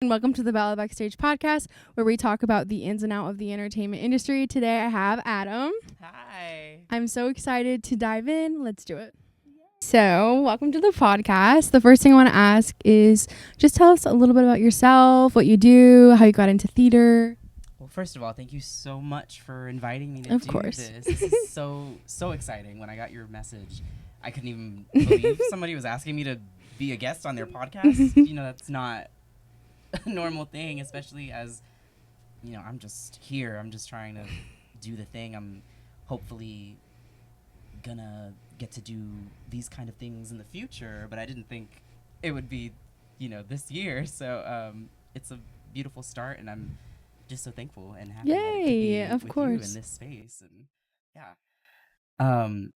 And welcome to the Bella Backstage podcast, where we talk about the ins and outs of the entertainment industry. Today I have Adam. Hi. I'm so excited to dive in. Let's do it. So, welcome to the podcast. The first thing I want to ask is just tell us a little bit about yourself, what you do, how you got into theater. Well, first of all, thank you so much for inviting me to Of do course. this. This is so exciting. When I got your message, I couldn't even believe somebody was asking me to be a guest on their podcast. That's not a normal thing, especially as, I'm just here. I'm just trying to do the thing. I'm hopefully gonna get to do these kind of things in the future, but I didn't think it would be, this year. So it's a beautiful start, and I'm just so thankful and happy that I could be Of with course. you in this space. And yeah.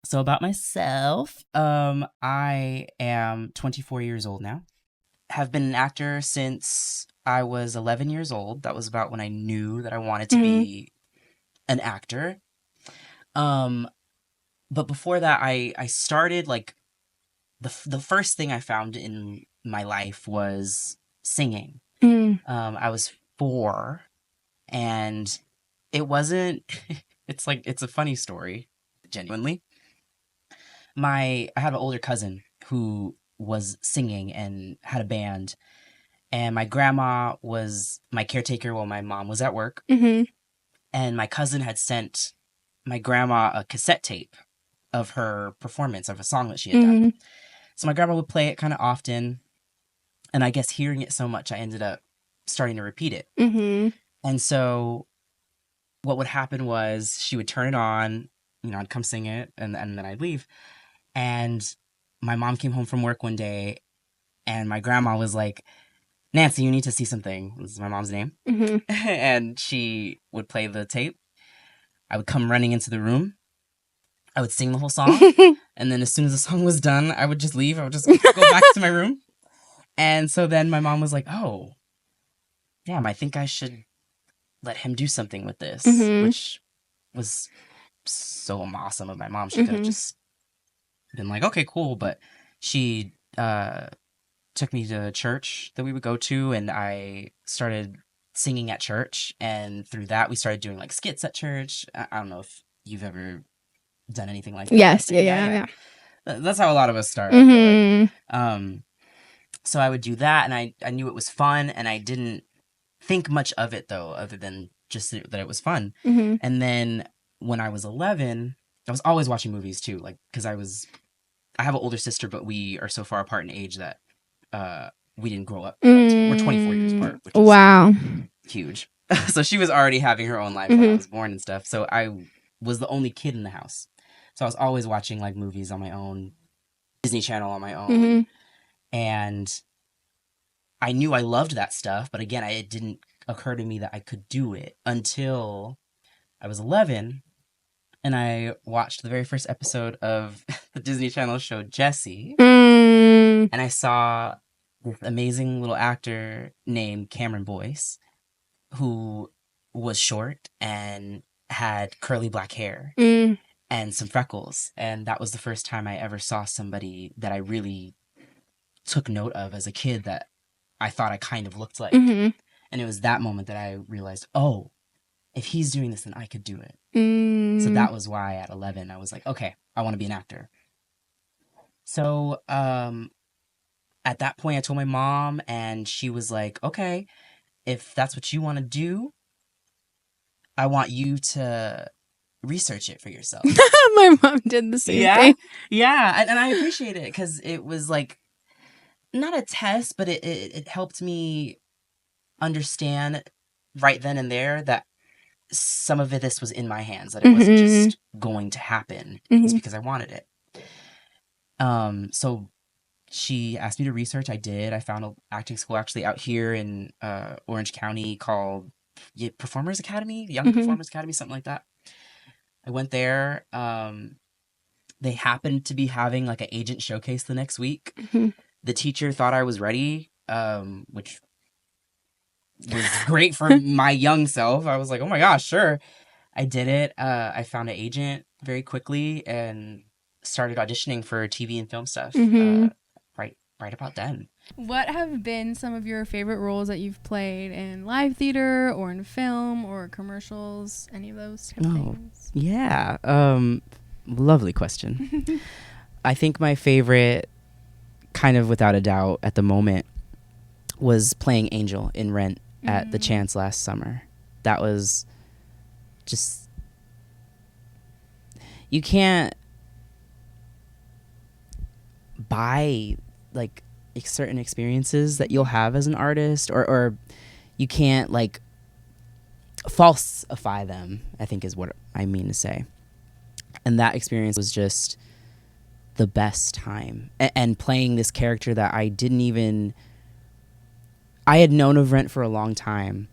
So about myself, I am 24 years old now. Have been an actor since I was 11 years old. That was about when I knew that I wanted to be an actor. But before that, I started, like, the first thing I found in my life was singing. I was 4, and it wasn't, it's a funny story, genuinely. I had an older cousin who was singing and had a band, and my grandma was my caretaker while my mom was at work. And my cousin had sent my grandma a cassette tape of her performance of a song that she had done. So my grandma would play it kind of often, and I guess hearing it so much, I ended up starting to repeat it. And so what would happen was she would turn it on, I'd come sing it, and then I'd leave. And my mom came home from work one day, and my grandma was like, "Nancy, you need to see something." This is my mom's name. And she would play the tape. I would come running into the room. I would sing the whole song. And then as soon as the song was done, I would just leave. I would just go back to my room. And so then my mom was like, "Oh, damn, I think I should let him do something with this," which was so awesome of my mom. She could have just been like, "Okay, cool." But she took me to church that we would go to, and I started singing at church. And through that, we started doing, like, skits at church. I don't know if you've ever done anything like that. Yes, yeah. That's how a lot of us start. So I would do that, and I knew it was fun, and I didn't think much of it, though, other than just that it was fun. And then when I was 11, I was always watching movies too, like, because I have an older sister, but we are so far apart in age that we didn't grow up. We're 24 years apart, which is huge. So she was already having her own life when I was born and stuff. So I was the only kid in the house. So I was always watching, like, movies on my own, Disney Channel on my own. And I knew I loved that stuff, but again, it didn't occur to me that I could do it until I was 11, and I watched the very first episode of the Disney Channel show Jessie, and I saw this amazing little actor named Cameron Boyce, who was short and had curly black hair and some freckles, and that was the first time I ever saw somebody that I really took note of as a kid that I thought I kind of looked like. And it was that moment that I realized, oh, if he's doing this, then I could do it. So that was why at 11, I was like, okay, I want to be an actor. So at that point, I told my mom, and she was like, okay, if that's what you want to do, I want you to research it for yourself. My mom did the same thing. Yeah, and I appreciate it, because it was like, not a test, but it helped me understand right then and there that some of this was in my hands, that it wasn't just going to happen. It's because I wanted it. So she asked me to research. I did. I found an acting school actually out here in Orange County called Performers Academy, Young Performers Academy, something like that. I went there. They happened to be having, like, an agent showcase the next week. The teacher thought I was ready, which was great for my young self. I was like, oh my gosh, sure. I did it. I found an agent very quickly and started auditioning for TV and film stuff right about then. What have been some of your favorite roles that you've played in live theater or in film or commercials? Any of those type of things? Yeah. Lovely question. I think my favorite, kind of without a doubt at the moment, was playing Angel in Rent at the Chance last summer. That was just, you can't buy like certain experiences that you'll have as an artist, or you can't like falsify them, I think is what I mean to say. And that experience was just the best time. And playing this character that I had known of Rent for a long time.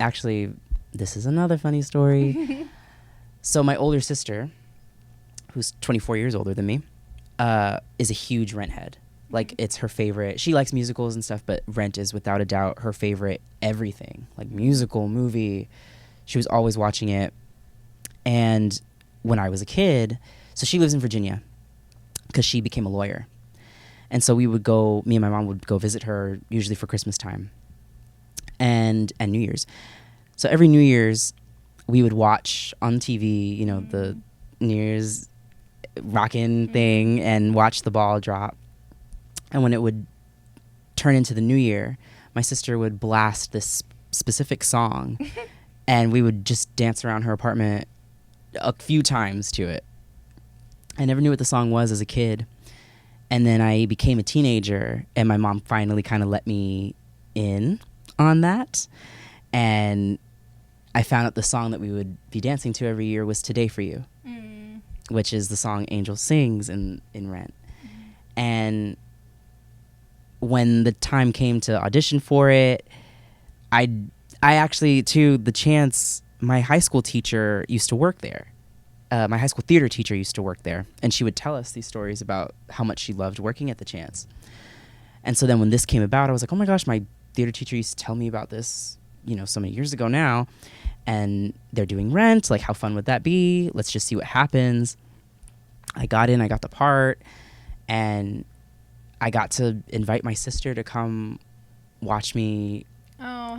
Actually, this is another funny story. So my older sister, who's 24 years older than me, is a huge Rent head. Like, it's her favorite. She likes musicals and stuff, but Rent is without a doubt her favorite everything. Like, musical, movie. She was always watching it. And when I was a kid, so she lives in Virginia because she became a lawyer. And so me and my mom would go visit her, usually for Christmas time and New Year's. So every New Year's, we would watch on TV, the New Year's rockin' thing, and watch the ball drop. And when it would turn into the new year, my sister would blast this specific song and we would just dance around her apartment a few times to it. I never knew what the song was as a kid. And then I became a teenager and my mom finally kind of let me in on that. And I found out the song that we would be dancing to every year was Today for You, which is the song Angel sings in Rent. And when the time came to audition for it, I actually, to the Chance, my high school teacher used to work there. My high school theater teacher used to work there, and she would tell us these stories about how much she loved working at the Chance. And so then when this came about, I was like, oh my gosh, my theater teacher used to tell me about this, so many years ago now, and they're doing Rent. Like, how fun would that be? Let's just see what happens. I got in, I got the part, and I got to invite my sister to come watch me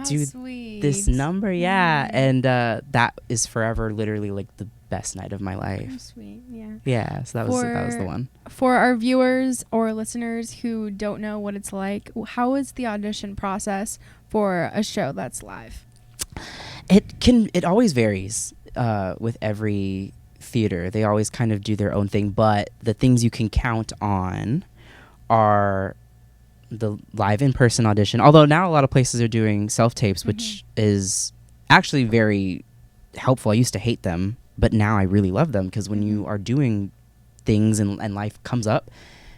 do sweet. this number. Yeah. And that is forever literally like the best night of my life. Oh, sweet. Yeah. Yeah. So that was the one. For our viewers or listeners who don't know what it's like, how is the audition process for a show that's live? It always varies with every theater. They always kind of do their own thing, but the things you can count on are the live in-person audition. Although now a lot of places are doing self-tapes, which is actually very helpful. I used to hate them, but now I really love them, because when you are doing things and life comes up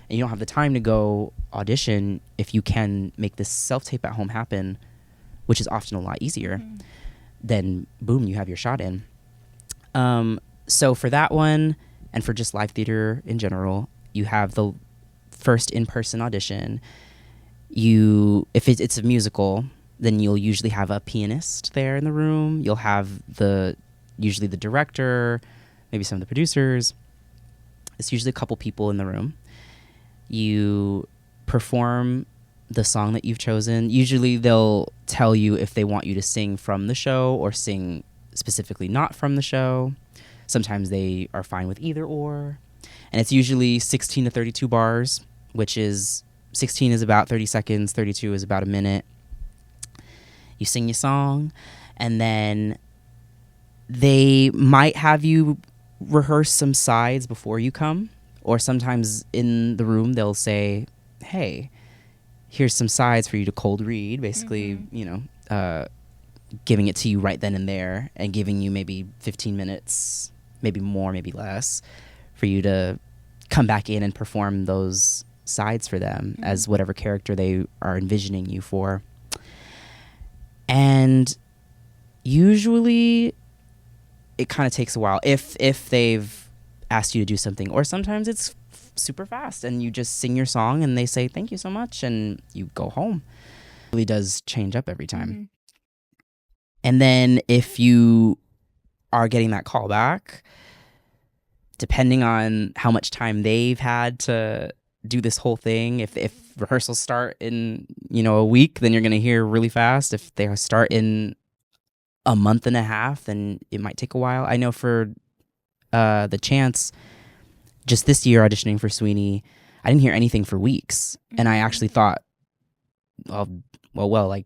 and you don't have the time to go audition, if you can make this self-tape at home happen, which is often a lot easier, then boom, you have your shot in. So for that one, and for just live theater in general, you have the first in-person audition. If it's a musical, then you'll usually have a pianist there in the room. You'll have usually the director, maybe some of the producers. It's usually a couple people in the room. You perform the song that you've chosen. Usually they'll tell you if they want you to sing from the show or sing specifically not from the show. Sometimes they are fine with either or. And it's usually 16 to 32 bars, which is 16 is about 30 seconds, 32 is about a minute. You sing your song, and then they might have you rehearse some sides before you come, or sometimes in the room they'll say, hey, here's some sides for you to cold read, basically, giving it to you right then and there, and giving you maybe 15 minutes, maybe more, maybe less, for you to come back in and perform those sides for them as whatever character they are envisioning you for. And usually it kind of takes a while if they've asked you to do something, or sometimes it's super fast and you just sing your song and they say thank you so much and you go home. It really does change up every time. And then if you are getting that call back, depending on how much time they've had to do this whole thing. If rehearsals start in, a week, then you're going to hear really fast. If they start in a month and a half, then it might take a while. I know for the Chance, just this year auditioning for Sweeney, I didn't hear anything for weeks. And I actually thought, like,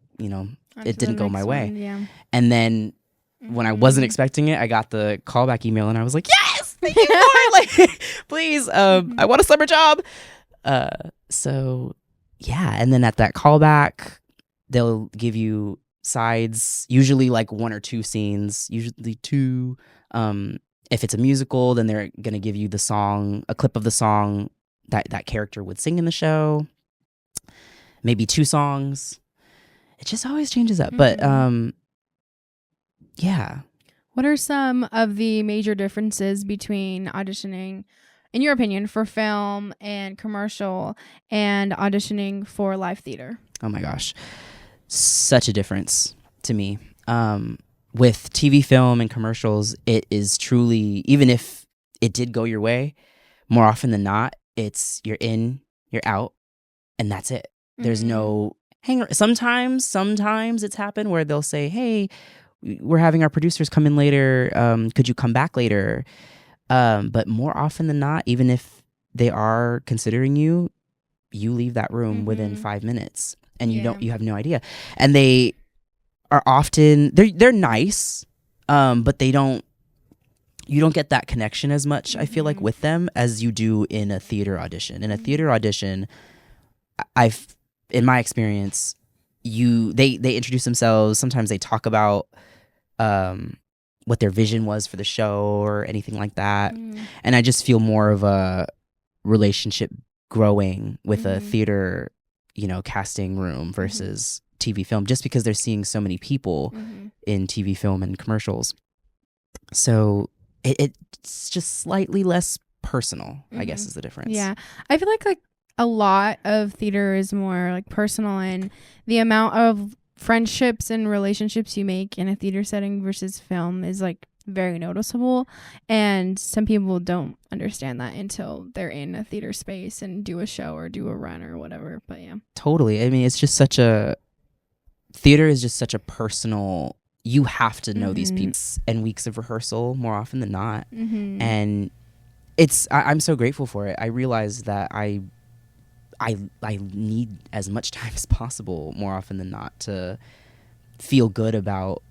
it didn't go my way. Yeah. And then when I wasn't expecting it, I got the callback email and I was like, yes, thank you more. Like, please, I want a summer job. So yeah. And then at that callback, they'll give you sides, usually like 1 or 2 scenes, usually 2. If it's a musical, then they're going to give you the song, a clip of the song that character would sing in the show, maybe 2 songs. It just always changes up. But yeah. What are some of the major differences between auditioning, in your opinion, for film and commercial and auditioning for live theater? Oh my gosh. Such a difference to me. With TV, film, and commercials, it is truly, even if it did go your way, more often than not, it's you're in, you're out, and that's it. There's no hanger. Sometimes it's happened where they'll say, hey, we're having our producers come in later. Could you come back later? But more often than not, even if they are considering you, you leave that room within 5 minutes, and you have no idea. And they are often they're nice, but you don't get that connection as much. I feel like with them as you do in a theater audition. In a theater audition, in my experience, they introduce themselves. Sometimes they talk about what their vision was for the show or anything like that. And I just feel more of a relationship growing with a theater, casting room versus TV, film, just because they're seeing so many people in TV, film, and commercials. So it's just slightly less personal, I guess, is the difference. Yeah. I feel like a lot of theater is more like personal, and the amount of friendships and relationships you make in a theater setting versus film is like very noticeable, and some people don't understand that until they're in a theater space and do a show or do a run or whatever. But yeah, totally. I mean, it's just theater is just such a personal, you have to know these people, and weeks of rehearsal more often than not. And I'm so grateful for it. I realize that I need as much time as possible more often than not to feel good about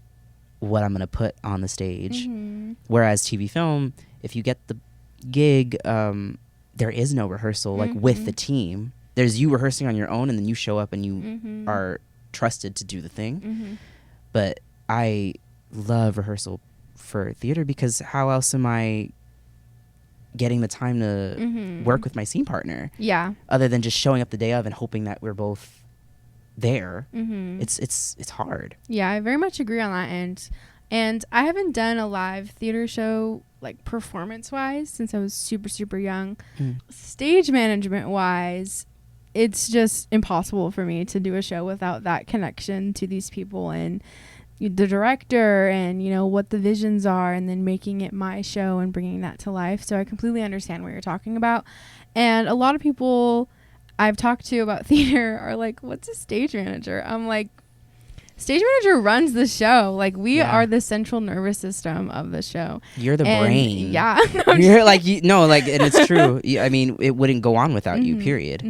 what I'm going to put on the stage. Whereas TV, film, if you get the gig, there is no rehearsal like with the team. There's you rehearsing on your own, and then you show up and you are trusted to do the thing. But I love rehearsal for theater, because how else am I getting the time to work with my scene partner? Yeah. Other than just showing up the day of and hoping that we're both there. It's hard. Yeah, I very much agree on that end. And I haven't done a live theater show like performance wise since I was super, super young. Stage management wise, it's just impossible for me to do a show without that connection to these people and the director and what the visions are, and then making it my show and bringing that to life. So I completely understand what you're talking about. And a lot of people I've talked to about theater are like, what's a stage manager? I'm like, stage manager runs the show. Like, we are the central nervous system of the show. You're the brain. Yeah. You're like, and it's true. I mean, it wouldn't go on without you, period.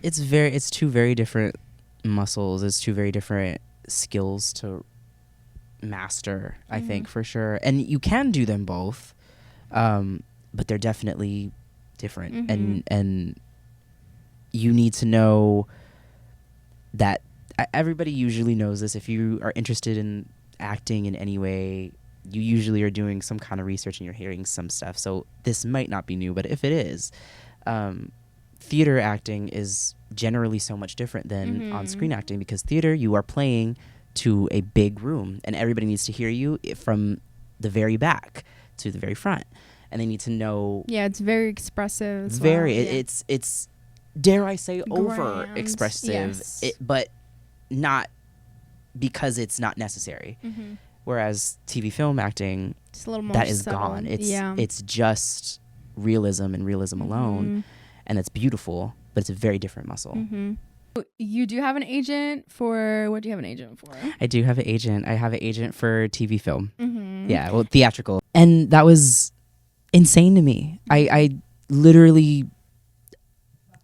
It's 2 very different muscles. It's 2 very different skills to master, I think, for sure. And you can do them both, but they're definitely different. And you need to know that everybody usually knows this. If you are interested in acting in any way, you usually are doing some kind of research and you're hearing some stuff. So this might not be new, but if it is, theater acting is generally so much different than on-screen acting, because theater, you are playing to a big room and everybody needs to hear you from the very back to the very front, and they need to know. Yeah, it's very expressive as very well. It's dare I say over expressive, but not because it's not necessary. Whereas TV, film acting, it's a little more that is subtle. gone. It's just realism and realism alone, and it's beautiful, but it's a very different muscle. You do have an agent for, what do you have an agent for? I do have an agent. I have an agent for TV film. Yeah, well, theatrical. And that was insane to me. I literally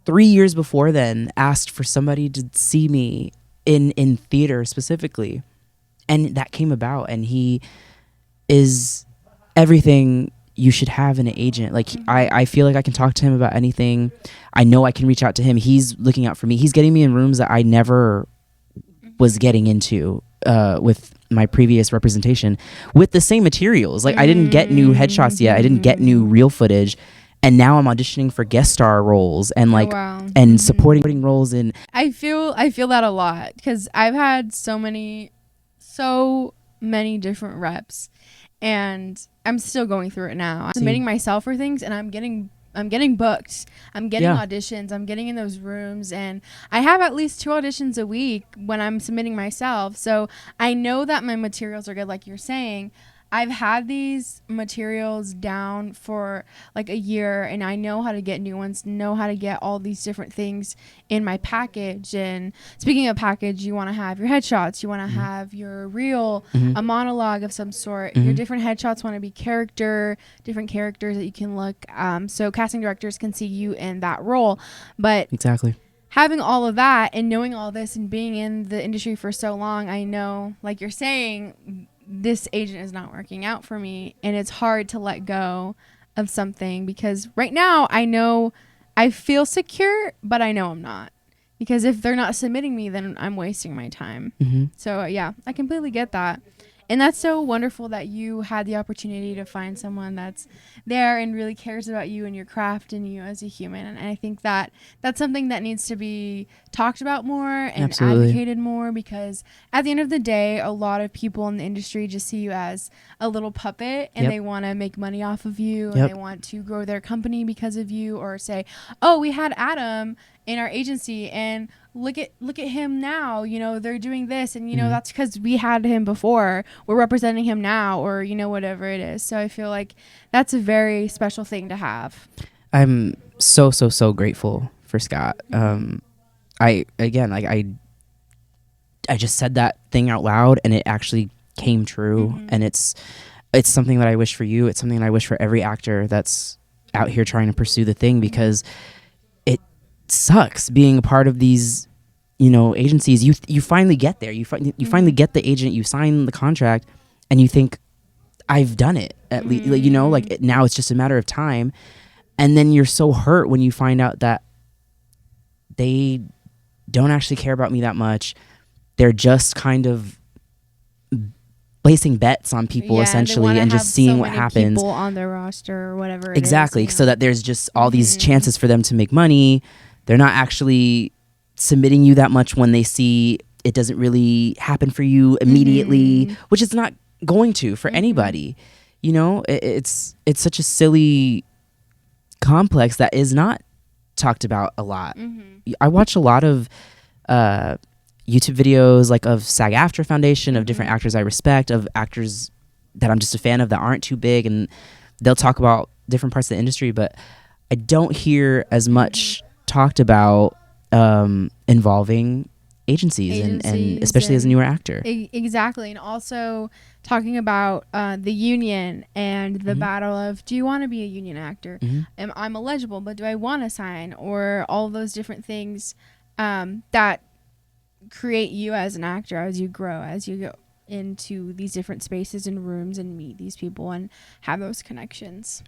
3 years before then asked for somebody to see me in theater specifically. And that came about, and he is everything you should have in an agent. Like, I feel like I can talk to him about anything. I know I can reach out to him. He's looking out for me. He's getting me in rooms that I never was getting into with my previous representation with the same materials. Like, I didn't get new headshots yet. I didn't get new reel footage. And now I'm auditioning for guest star roles and like and supporting roles in. I feel that a lot, because I've had so many different reps, and I'm still going through it now. I'm submitting myself for things, and I'm getting booked. I'm getting auditions. I'm getting in those rooms, and I have at least 2 auditions a week when I'm submitting myself. So I know that my materials are good, like you're saying. I've had these materials down for like a year, and I know how to get new ones, know how to get all these different things in my package. And speaking of package, you want to have your headshots, you want to have your reel, a monologue of some sort. Your different headshots want to be different characters that you can look, so casting directors can see you in that role. But exactly, having all of that and knowing all this and being in the industry for so long, I know, like you're saying, this agent is not working out for me, and it's hard to let go of something, because right now I know I feel secure, but I know I'm not, because if they're not submitting me, then I'm wasting my time. So yeah, I completely get that. And that's so wonderful that you had the opportunity to find someone that's there and really cares about you and your craft and you as a human. And I think that that's something that needs to be talked about more and advocated more, because at the end of the day, a lot of people in the industry just see you as a little puppet, and they want to make money off of you, and they want to grow their company because of you, or say, oh, we had Adam in our agency, and look at him now, you know, they're doing this, and you know, that's because we had him before, we're representing him now, or you know, whatever it is. So I feel like that's a very special thing to have. I'm so grateful for Scott. I just said that thing out loud, and it actually came true. And it's something that I wish for you. It's something that I wish for every actor that's out here trying to pursue the thing, because sucks being a part of these, you know, agencies. You finally get there. You finally get the agent. You sign the contract, and you think, I've done it. At least, you know, like now it's just a matter of time. And then you're so hurt when you find out that they don't actually care about me that much. They're just kind of placing bets on people, essentially, and just seeing what happens. People on their roster or whatever. Exactly, so that there's just all these chances for them to make money. They're not actually submitting you that much when they see it doesn't really happen for you immediately, which it's not going to for anybody. You know, it's such a silly complex that is not talked about a lot. I watch a lot of YouTube videos, like of SAG-AFTRA Foundation, of different actors I respect, of actors that I'm just a fan of that aren't too big, and they'll talk about different parts of the industry, but I don't hear as much talked about involving agencies and especially as a newer actor. Exactly. And also talking about the union and the battle of, do you want to be a union actor? I'm eligible, but do I want to sign? Or all those different things that create you as an actor as you grow, as you go into these different spaces and rooms and meet these people and have those connections.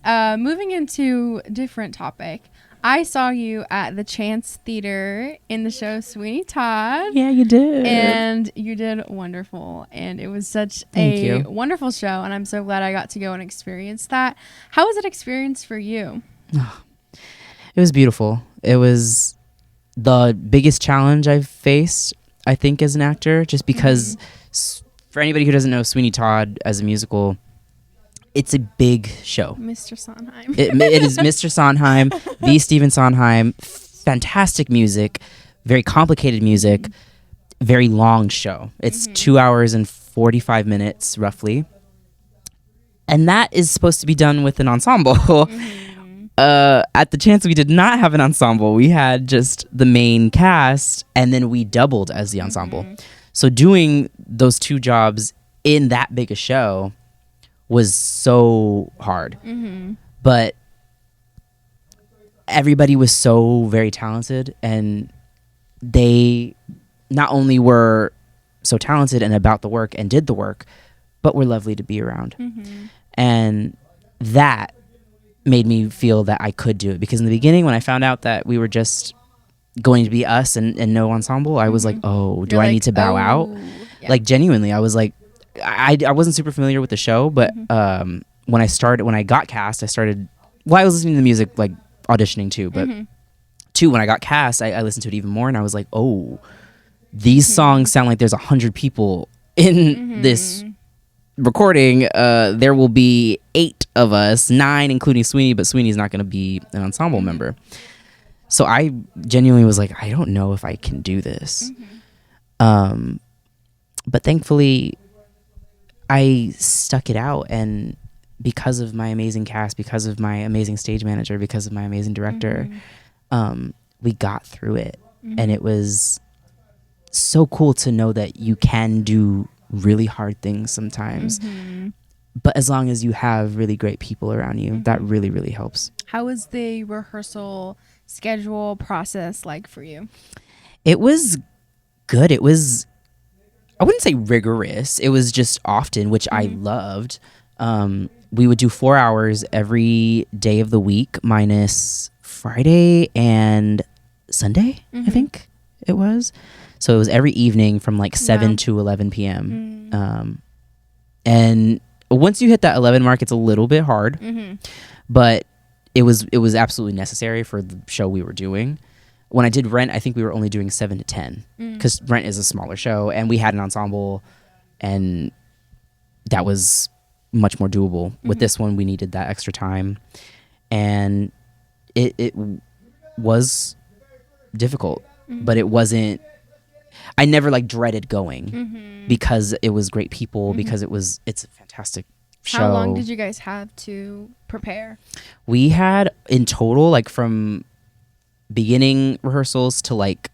Moving into a different topic, I saw you at the Chance Theater in the show Sweeney Todd. Yeah, you did. And you did wonderful. And it was such a wonderful show. And I'm so glad I got to go and experience that. How was that experience for you? It was beautiful. It was the biggest challenge I've faced, I think, as an actor, just because for anybody who doesn't know Sweeney Todd as a musical, it's a big show. Mr. Sondheim. It is Mr. Sondheim, the Stephen Sondheim. Fantastic music, very complicated music, very long show. It's 2 hours and 45 minutes, roughly. And that is supposed to be done with an ensemble. at the chance we did not have an ensemble. We had just the main cast, and then we doubled as the ensemble. So doing those two jobs in that big a show was so hard. But everybody was so very talented, and they not only were so talented and about the work and did the work, but were lovely to be around. And that made me feel that I could do it, because in the beginning when I found out that we were just going to be us and no ensemble, I was like, oh, do I need to bow out? Yeah. Like genuinely, I was like, I wasn't super familiar with the show, but when I got cast, I was listening to the music, like auditioning too, but when I got cast, I listened to it even more, and I was like, oh, these songs sound like there's 100 people in this recording. There will be 8 of us, 9 including Sweeney, but Sweeney's not going to be an ensemble member. So I genuinely was like, I don't know if I can do this. But thankfully I stuck it out, and because of my amazing cast, because of my amazing stage manager, because of my amazing director, we got through it. And it was so cool to know that you can do really hard things sometimes, but as long as you have really great people around you, that really, really helps. How was the rehearsal schedule process like for you? It was good. It was, I wouldn't say rigorous. It was just often, which I loved. We would do 4 hours every day of the week, minus Friday and Sunday, I think it was. So it was every evening from like 7 to 11 p.m. And once you hit that 11 mark, it's a little bit hard, but it was absolutely necessary for the show we were doing. When I did Rent, I think we were only doing 7 to 10 because Rent is a smaller show, and we had an ensemble, and that was much more doable. With this one, we needed that extra time, and it was difficult, but it wasn't. I never like dreaded going because it was great people, because it's a fantastic show. How long did you guys have to prepare? We had in total, like from beginning rehearsals to like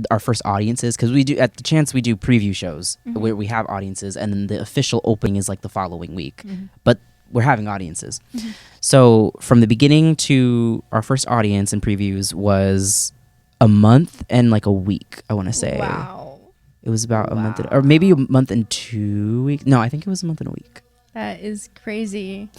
our first audiences, because we do at the chance we do preview shows where we have audiences, and then the official opening is like the following week, but we're having audiences. So from the beginning to our first audience and previews was a month and like a week, I want to say. Wow. It was about a month, or maybe a month and 2 weeks. No, I think it was a month and a week. That is crazy.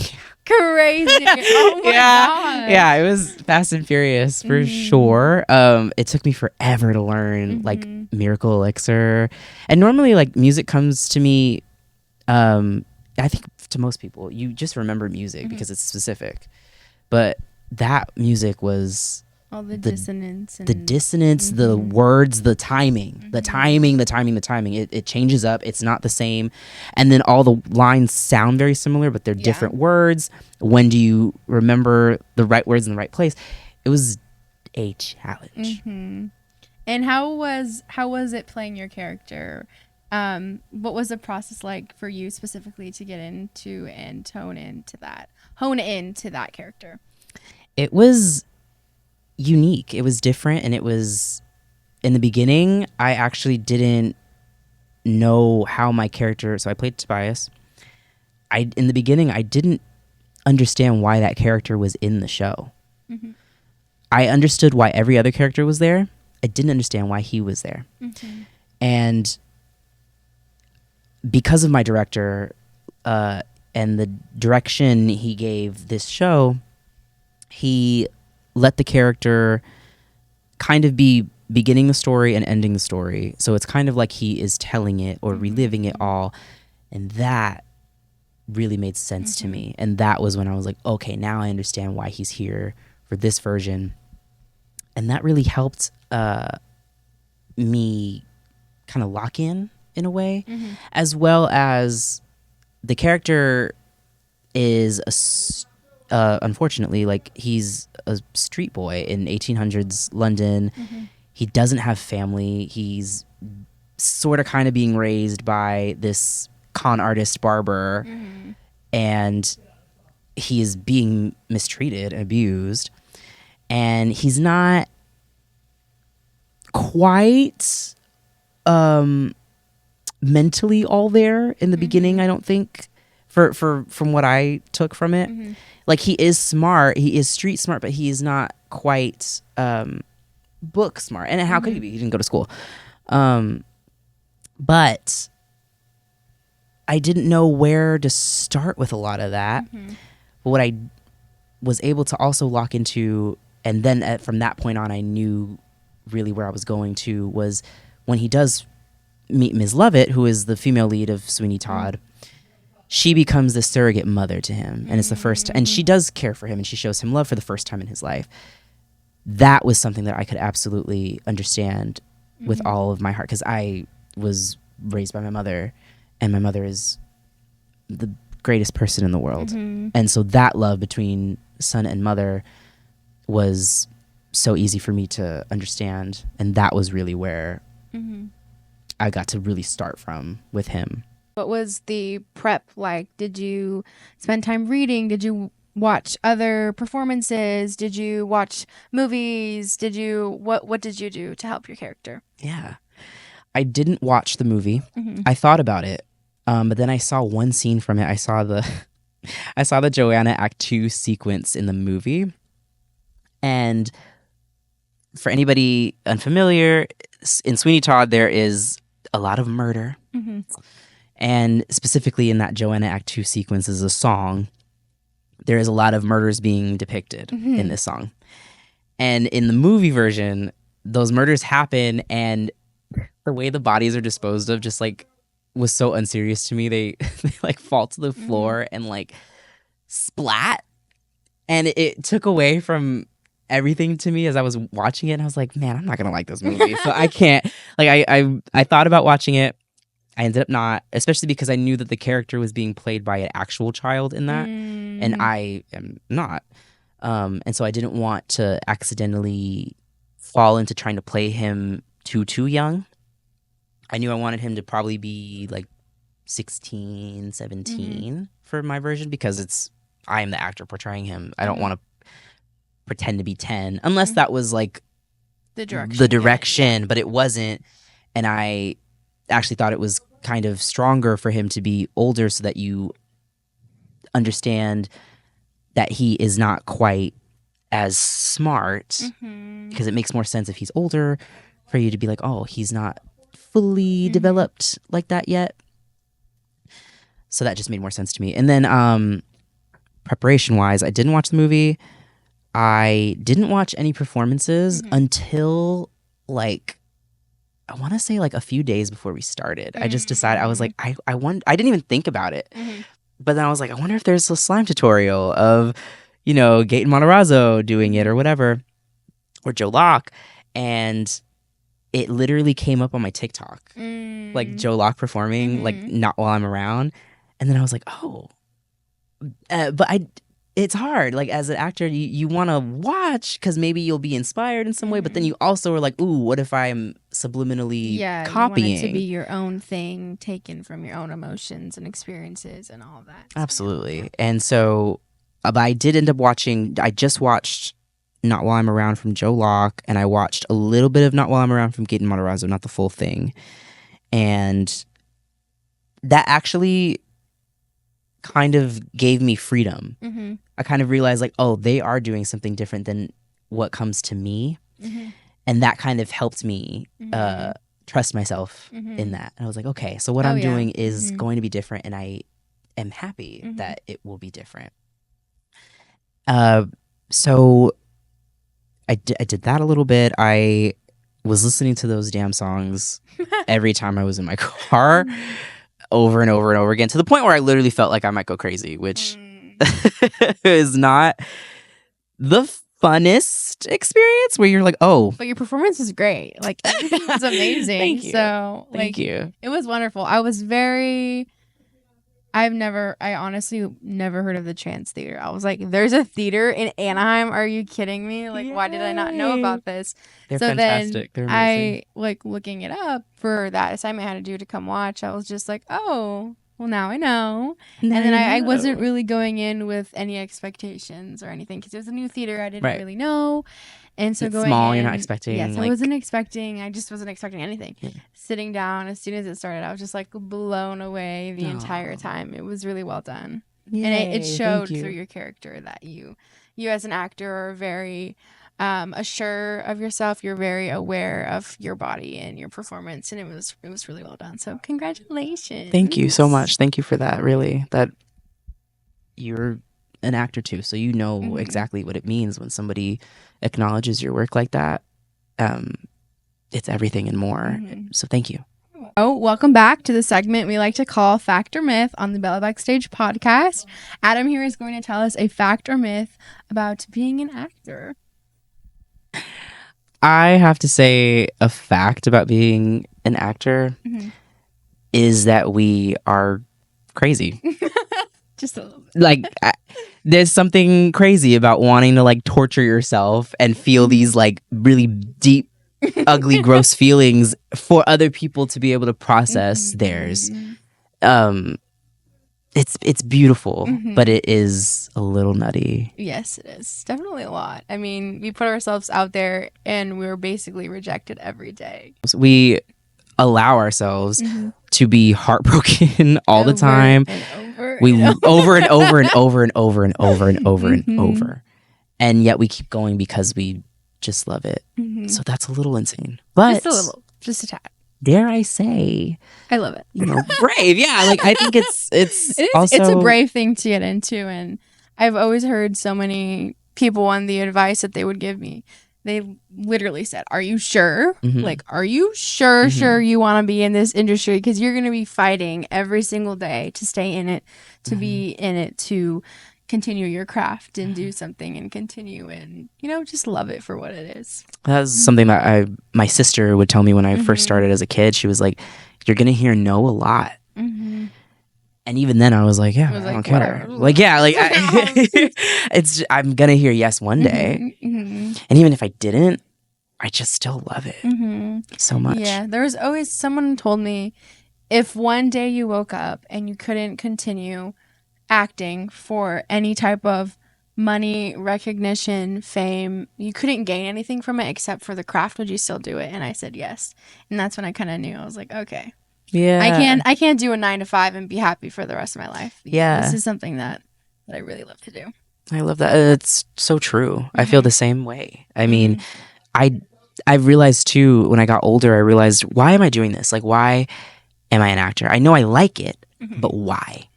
Crazy. Oh my God. Yeah, it was fast and furious for sure. It took me forever to learn like Miracle Elixir. And normally like music comes to me, I think to most people, you just remember music because it's specific. But that music was all the dissonance. The words, the timing, the timing. It changes up. It's not the same. And then all the lines sound very similar, but they're different words. When do you remember the right words in the right place? It was a challenge. And how was it playing your character? What was the process like for you specifically to get into and hone into that character? It was unique. It was different, and it was, in the beginning, I actually didn't know how my character, so I played Tobias. In the beginning, I didn't understand why that character was in the show. I understood why every other character was there. I didn't understand why he was there. And because of my director and the direction he gave this show, he let the character kind of be beginning the story and ending the story. So it's kind of like he is telling it or reliving it all. And that really made sense to me. And that was when I was like, okay, now I understand why he's here for this version. And that really helped me kind of lock in a way, as well as the character is unfortunately, like, he's a street boy in 1800s London. He doesn't have family. He's sort of kind of being raised by this con artist barber, and he is being mistreated, abused, and he's not quite mentally all there in the beginning, I don't think, from what I took from it. Like, he is smart, he is street smart, but he is not quite book smart. And how could he be? He didn't go to school. But I didn't know where to start with a lot of that. But what I was able to also lock into, and then from that point on, I knew really where I was going to, was when he does meet Ms. Lovett, who is the female lead of Sweeney Todd. She becomes the surrogate mother to him, and it's the first, and she does care for him, and she shows him love for the first time in his life. That was something that I could absolutely understand with all of my heart, because I was raised by my mother, and my mother is the greatest person in the world. And so that love between son and mother was so easy for me to understand, and that was really where I got to really start from with him. What was the prep like? Did you spend time reading? Did you watch other performances? Did you watch movies? What did you do to help your character? Yeah. I didn't watch the movie. I thought about it. But then I saw one scene from it. I saw the Joanna Act 2 sequence in the movie. And for anybody unfamiliar, in Sweeney Todd, there is a lot of murder. And specifically in that Joanna Act 2 sequence is a song. There is a lot of murders being depicted in this song. And in the movie version, those murders happen, and the way the bodies are disposed of just like was so unserious to me. They like fall to the floor and like splat. And it took away from everything to me as I was watching it. And I was like, man, I'm not going to like this movie. So I can't, like, I thought about watching it. I ended up not, especially because I knew that the character was being played by an actual child in that, and I am not. And so I didn't want to accidentally fall into trying to play him too young. I knew I wanted him to probably be like 16, 17 for my version, because I am the actor portraying him. I don't want to pretend to be 10, unless that was like the direction, but it wasn't. And I actually thought it was kind of stronger for him to be older, so that you understand that he is not quite as smart, because it makes more sense if he's older for you to be like, oh, he's not fully developed like that yet. So that just made more sense to me. And then preparation wise, I didn't watch the movie. I didn't watch any performances until like, I want to say like a few days before we started. I just decided, I was like, I didn't even think about it. But then I was like, I wonder if there's a slime tutorial of, Gaten Matarazzo doing it or whatever, or Joe Locke. And it literally came up on my TikTok, like Joe Locke performing, like Not While I'm Around. And then I was like, oh, but it's hard. Like, as an actor, you want to watch because maybe you'll be inspired in some way, but then you also are like, ooh, what if I'm subliminally copying? You want it to be your own thing, taken from your own emotions and experiences and all of that. Absolutely. And so, but I did end up watching, I just watched Not While I'm Around from Joe Locke, and I watched a little bit of Not While I'm Around from Gaten Matarazzo, not the full thing. And that actually kind of gave me freedom. I kind of realized like, oh, they are doing something different than what comes to me. And that kind of helped me trust myself in that. And I was like, okay, so what I'm doing is going to be different, and I am happy that it will be different. So I did that a little bit. I was listening to those damn songs every time I was in my car, over and over and over again, to the point where I literally felt like I might go crazy, which is not the funnest experience, where you're like, oh. But your performance is great. Like, it's amazing. Thank you. So, Thank you. It was wonderful. I honestly never heard of the Chance Theater. I was like, there's a theater in Anaheim? Are you kidding me? Like, why did I not know about this? They're fantastic. They're amazing. I, looking it up for that assignment I had to do to come watch, I was just like, oh, well, now I know. And then I wasn't really going in with any expectations or anything because it was a new theater. I didn't really know. And so it's going small, in, you're not expecting. Yes, I wasn't expecting. I just wasn't expecting anything. Yeah. Sitting down, as soon as it started, I was just like blown away the entire time. It was really well done. Yay, and it showed through your character that you as an actor are very assured of yourself. You're very aware of your body and your performance, and it was really well done. So congratulations. Thank you so much. Thank you for that. Really, that you're an actor too, so you know exactly what it means when somebody acknowledges your work like that. It's everything and more. So thank you. Oh, welcome back to the segment we like to call Fact or Myth on the Bella Backstage podcast. Adam here is going to tell us a fact or myth about being an actor. I have to say a fact about being an actor is that we are crazy. Just a little bit. Like, there's something crazy about wanting to like torture yourself and feel these like really deep, ugly, gross feelings for other people to be able to process theirs. It's beautiful, but it is a little nutty. Yes, it is. Definitely a lot. I mean, we put ourselves out there and we're basically rejected every day. So we allow ourselves to be heartbroken all the time. Over and over and over and over and over and over and over. And yet we keep going because we just love it. So that's a little insane. But just a little. Just a tad. Dare I say, I love it. You know, brave. Yeah, like I think it's also it's a brave thing to get into, and I've always heard so many people on the advice that they would give me. They literally said, "Are you sure? Like, are you sure you want to be in this industry? Because you're going to be fighting every single day to stay in it, to be in it, to continue your craft and do something and continue and, you know, just love it for what it is." That's something that my sister would tell me when I first started as a kid. She was like, "You're going to hear no a lot." And even then I was like, yeah, I don't care. Like, yeah, like I'm going to hear yes one day. And even if I didn't, I just still love it so much. Yeah, there was always someone told me, if one day you woke up and you couldn't continue acting for any type of money, recognition, fame, you couldn't gain anything from it except for the craft, would you still do it? And I said yes. And that's when I kind of knew. I was like, okay. Yeah. I can't do a 9-to-5 and be happy for the rest of my life. Yeah. This is something that I really love to do. I love that. It's so true. I feel the same way. I mean, I realized too, when I got older, I realized, why am I doing this? Like, why am I an actor? I know I like it, but why?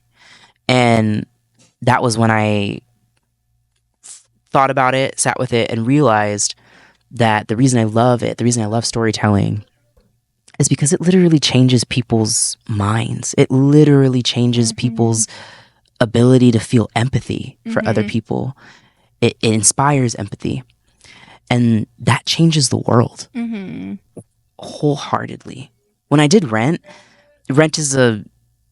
And that was when I thought about it, sat with it, and realized that the reason I love it, the reason I love storytelling, is because it literally changes people's minds. It literally changes people's ability to feel empathy for other people. It inspires empathy. And that changes the world wholeheartely. When I did Rent is a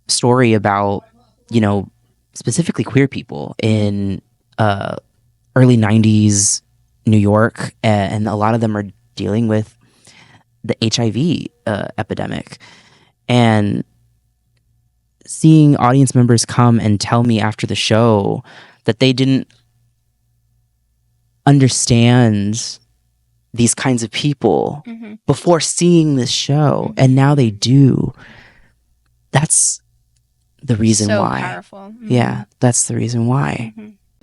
story about, you know, specifically queer people in early 90s New York. And a lot of them are dealing with the HIV epidemic. And seeing audience members come and tell me after the show that they didn't understand these kinds of people before seeing this show, and now they do. That's the reason why. So powerful. Yeah, that's the reason why.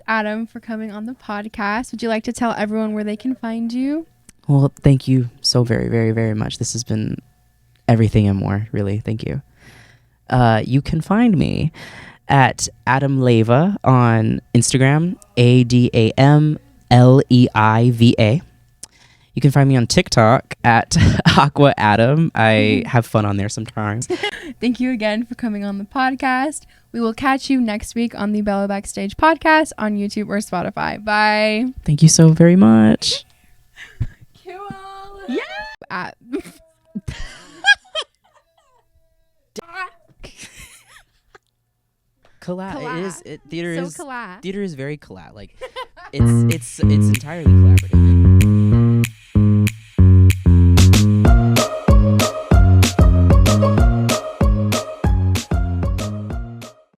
Adam, for coming on the podcast. Would you like to tell everyone where they can find you? Well, thank you so very, very, very much. This has been everything and more, really. Thank you. You can find me at Adam Leiva on Instagram, ADAMLEIVA. You can find me on TikTok at Aqua Adam. I have fun on there sometimes. Thank you again for coming on the podcast. We will catch you next week on the Bella Backstage podcast on YouTube or Spotify. Bye. Thank you so very much. Cool. Yeah. Theater so is theater is very collat. Like it's entirely collaborative.